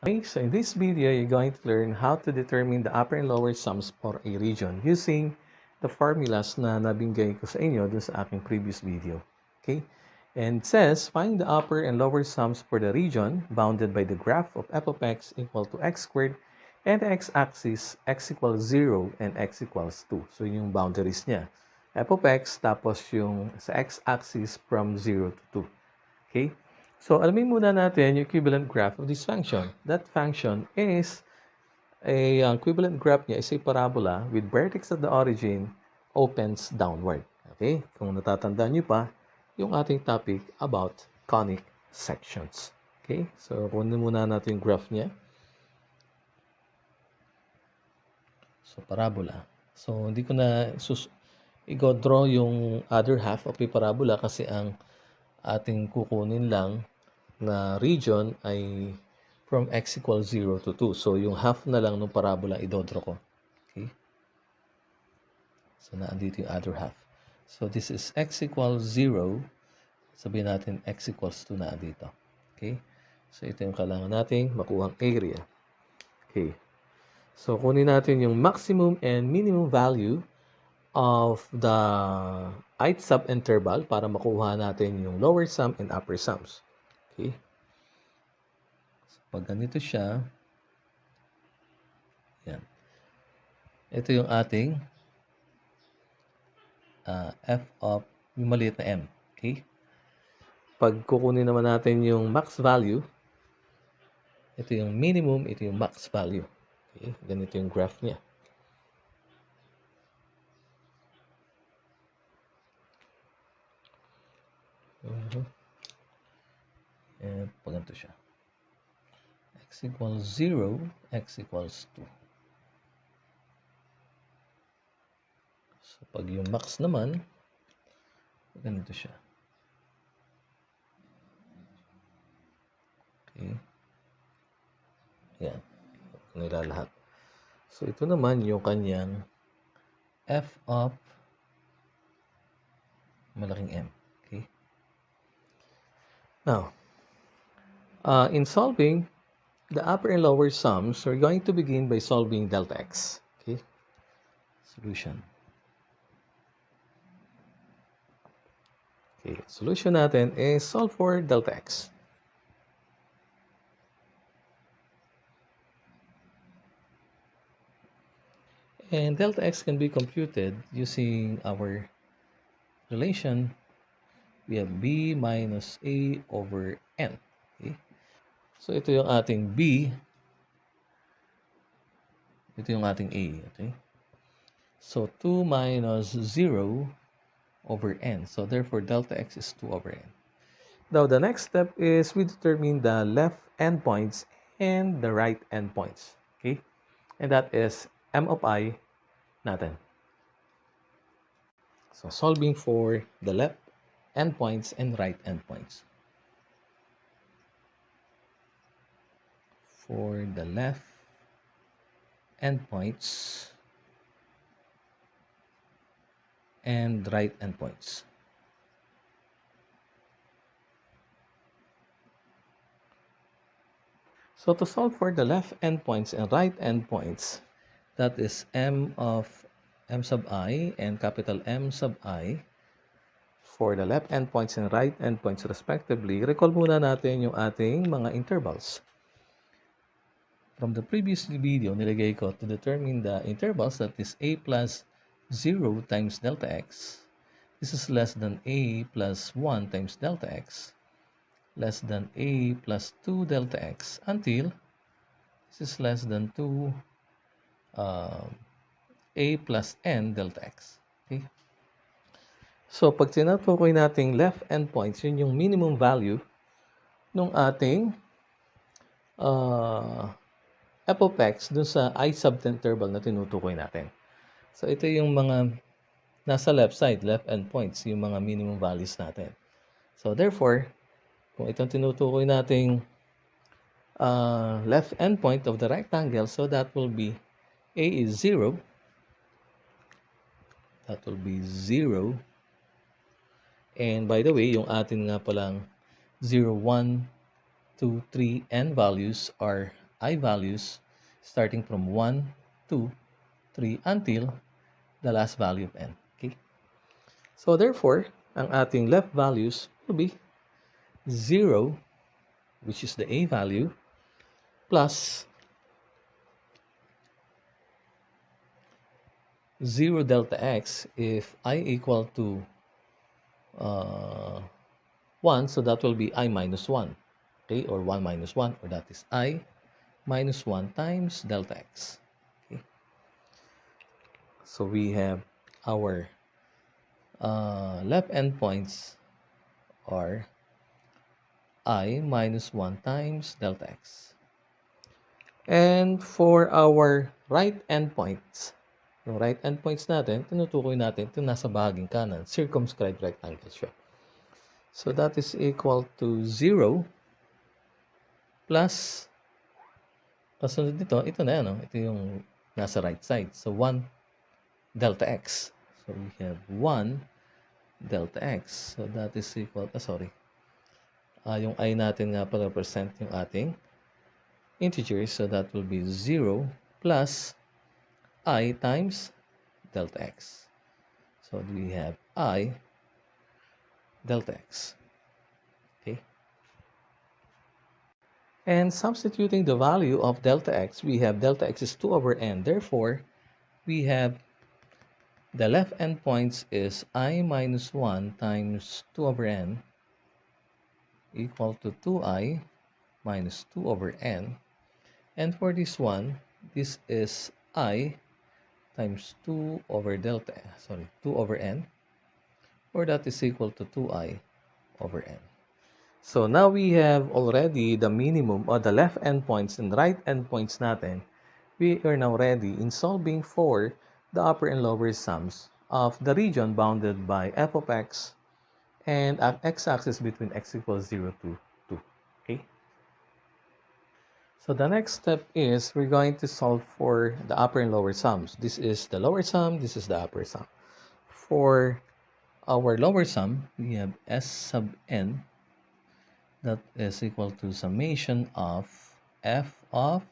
Okay, so in this video, you're going to learn how to determine the upper and lower sums for a region using the formulas na nabinggay ko sa inyo dun sa aking previous video. Okay? And it says, find the upper and lower sums for the region bounded by the graph of f of x equal to x squared and the x-axis x equals 0 and x equals 2. So, yun yung boundaries niya. F of x tapos yung sa x-axis from 0 to 2. Okay? So, alamin muna natin yung equivalent graph of this function. That function is ang equivalent graph niya is a parabola with vertex at the origin opens downward. Okay? Kung natatandaan niyo pa, yung ating topic about conic sections. Okay? So, kunin muna natin yung graph niya. So, parabola. So, hindi ko na i-draw yung other half of a parabola kasi ang ating kukunin lang na region ay from x equals 0 to 2. So, yung half na lang ng parabola idodro ko. Okay? So, naandito yung other half. So, this is x equals 0. Sabihin natin x equals 2 na dito. Okay? So, ito yung kailangan nating makuhang area. Okay. So, kunin natin yung maximum and minimum value of the ith subinterval para makuha natin yung lower sum and upper sums. Okay? Pag ganito siya, yan. Ito yung ating f of yung maliit na m. Okay? Pag kukunin naman natin yung max value, ito yung minimum, ito yung max value. Okay? Ganito yung graph niya. And pag ganito siya. X equals 0, x equals 2. So, pag yung max naman, ganito siya. Okay. Yan. Nila lahat. So, ito naman yung kanyang f of malaking M. Okay. Now, in solving the upper and lower sums, we're going to begin by solving delta x. Okay. Solution. Okay, solution natin is solve for delta x. And delta x can be computed using our relation. We have b minus a over n. Okay? So, ito yung ating b. Ito yung ating a. Okay? So, 2 minus 0 over n. So, therefore, delta x is 2 over n. Now, the next step is we determine the left endpoints and the right endpoints. Okay? And that is m of I natin. So, solving for the left endpoints and right endpoints. For the left endpoints and right endpoints. So, to solve for the left endpoints and right endpoints, that is m of m sub I and capital M sub I for the left endpoints and right endpoints respectively, recall muna natin yung ating mga intervals. From the previous video, nilagay ko to determine the intervals, that is a plus 0 times delta x. This is less than a plus 1 times delta x, less than a plus 2 delta x, until this is less than 2 a plus n delta x. Okay? So, pag tinutukoy nating left endpoints, yun yung minimum value ng ating f of x dun sa I subinterval na tinutukoy natin. So, ito yung mga nasa left side, left endpoints, yung mga minimum values natin. So, therefore, kung itong tinutukoy nating left endpoint of the rectangle, so that will be a is 0. That will be 0. And by the way, yung atin nga palang 0, 1, 2, 3, n values are I values starting from 1, 2, 3 until the last value of n. Okay? So therefore, ang ating left values will be 0, which is the a value, plus 0 delta x if I equal to uh, 1, so that will be I minus 1, okay, or 1 minus 1, or that is I minus 1 times delta x. Okay. So we have our left endpoints are I minus 1 times delta x. And for our right endpoints, yung right endpoints natin, tinutukoy natin ito nasa bahaging kanan, circumscribed rectangle siya. So that is equal to 0 plus, kasunod nito, ito na yan, no? Ito yung nasa right side. So 1 delta x. So we have 1 delta x. So that is equal, yung I natin nga pala represent yung ating integers. So that will be 0 plus I times delta x. So we have I delta x. Okay. And substituting the value of delta x, we have delta x is 2 over n. Therefore, we have the left endpoints is I minus 1 times 2 over n equal to 2I minus 2 over n. And for this one, this is I times 2 over 2 over n, or that is equal to 2I over n. So now we have already the minimum or the left endpoints and right endpoints natin. We are now ready in solving for the upper and lower sums of the region bounded by f of x and x-axis between x equals 0 to 2. Okay? So the next step is we're going to solve for the upper and lower sums. This is the lower sum, this is the upper sum. For our lower sum, we have s sub n that is equal to summation of f of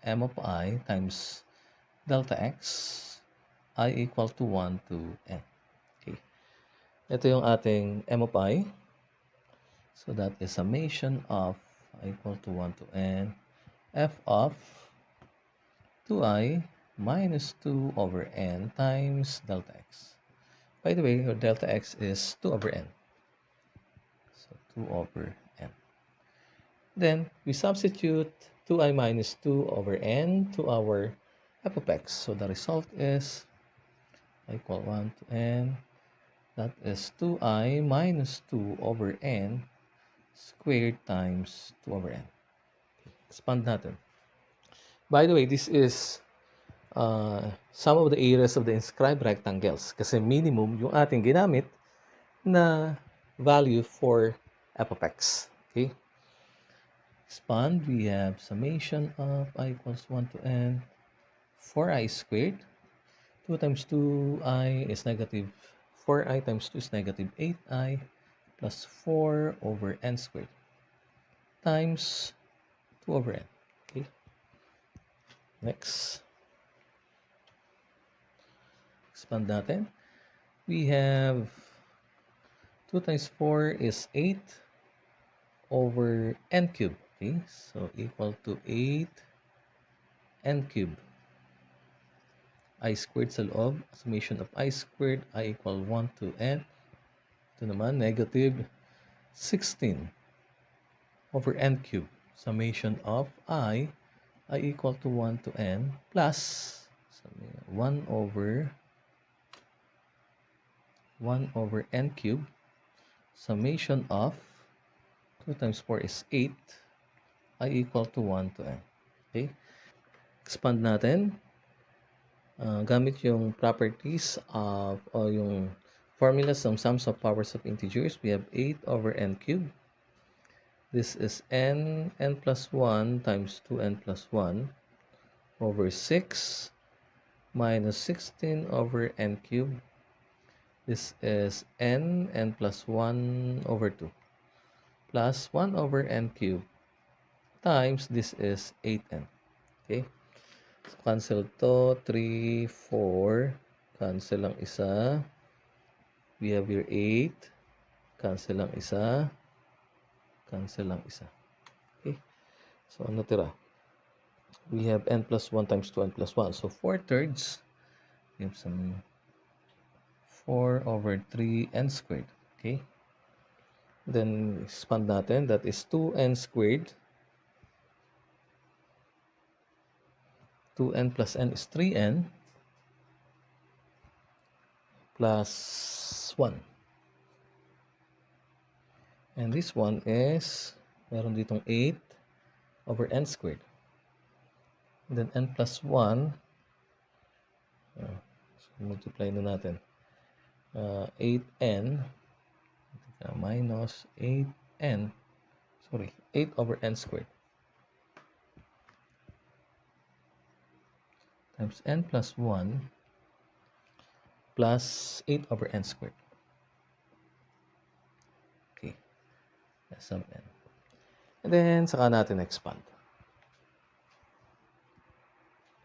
m of I times delta x I equal to 1 to n. Okay. Ito yung ating m of I. So that is summation of I equal to 1 to n f of 2I minus 2 over n times delta x. By the way, your delta x is 2 over n. So 2 over n. Then, we substitute 2I minus 2 over n to our f of x. So the result is I equal 1 to n. That is 2I minus 2 over n squared times 2 over n. Okay. Expand natin. By the way, this is some of the areas of the inscribed rectangles kasi minimum yung ating ginamit na value for f of x. Okay? Expand, we have summation of I equals 1 to n 4i squared. 2 times 2i is negative 4i times 2 is negative 8i plus 4 over n squared times 2 over n. Okay? Next. Expand natin. We have 2 times 4 is 8 over n cubed. Okay, so equal to 8 n cubed. I squared sa loob. Summation of I squared, I equal 1 to n. Ito naman, negative 16 over n cubed. Summation of I equal to 1 to n plus 1 over n cubed. Summation of 2 times 4 is 8. I equal to 1 to n. Okay? Expand natin. Gamit yung properties of, o yung formulas ng sums of powers of integers. We have 8 over n cubed. This is n plus 1 times 2n plus 1 over 6 minus 16 over n cubed. This is n plus 1 over 2 plus 1 over n cubed times this is 8n. Okay? So, cancel to. 3, 4. Cancel lang isa. We have here 8. Cancel lang isa. Cancel lang isa. Okay? So, ano tira? We have n plus 1 times 2n plus 1. So, 4/3. We have some 4 over 3n squared. Okay? Then, expand natin. That is 2n squared. 2n plus n is 3n plus 1. And this one is, meron ditong 8 over n squared. And then n plus 1, so multiply na natin. 8n minus 8n, 8 over n squared times n plus 1 plus 8 over n squared. Okay, that's sum n. And then, saka natin expand.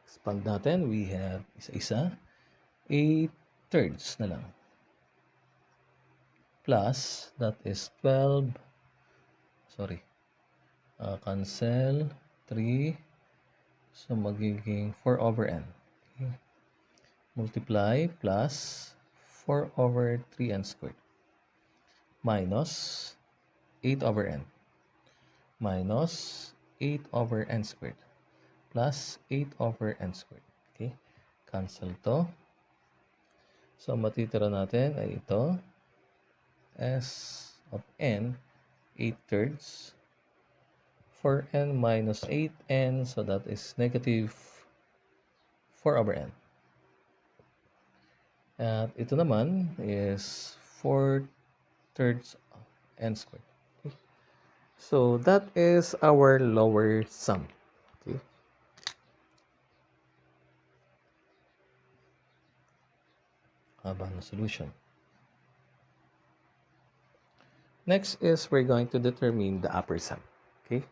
Expand natin, we have isa-isa, 8/3 na lang. Plus, that is 12, cancel, 3, so magiging 4 over n. Okay. Multiply, plus 4 over 3n squared, minus 8 over n, minus 8 over n squared, plus 8 over n squared. Okay, cancel to. So, matitira natin ay ito, s of n, 8/3, 4n minus 8n, so that is negative 4 over n. At ito naman is 4/3 n squared. Okay. So, that is our lower sum. Okay. Haba ng solution. Next is we're going to determine the upper sum. Okay.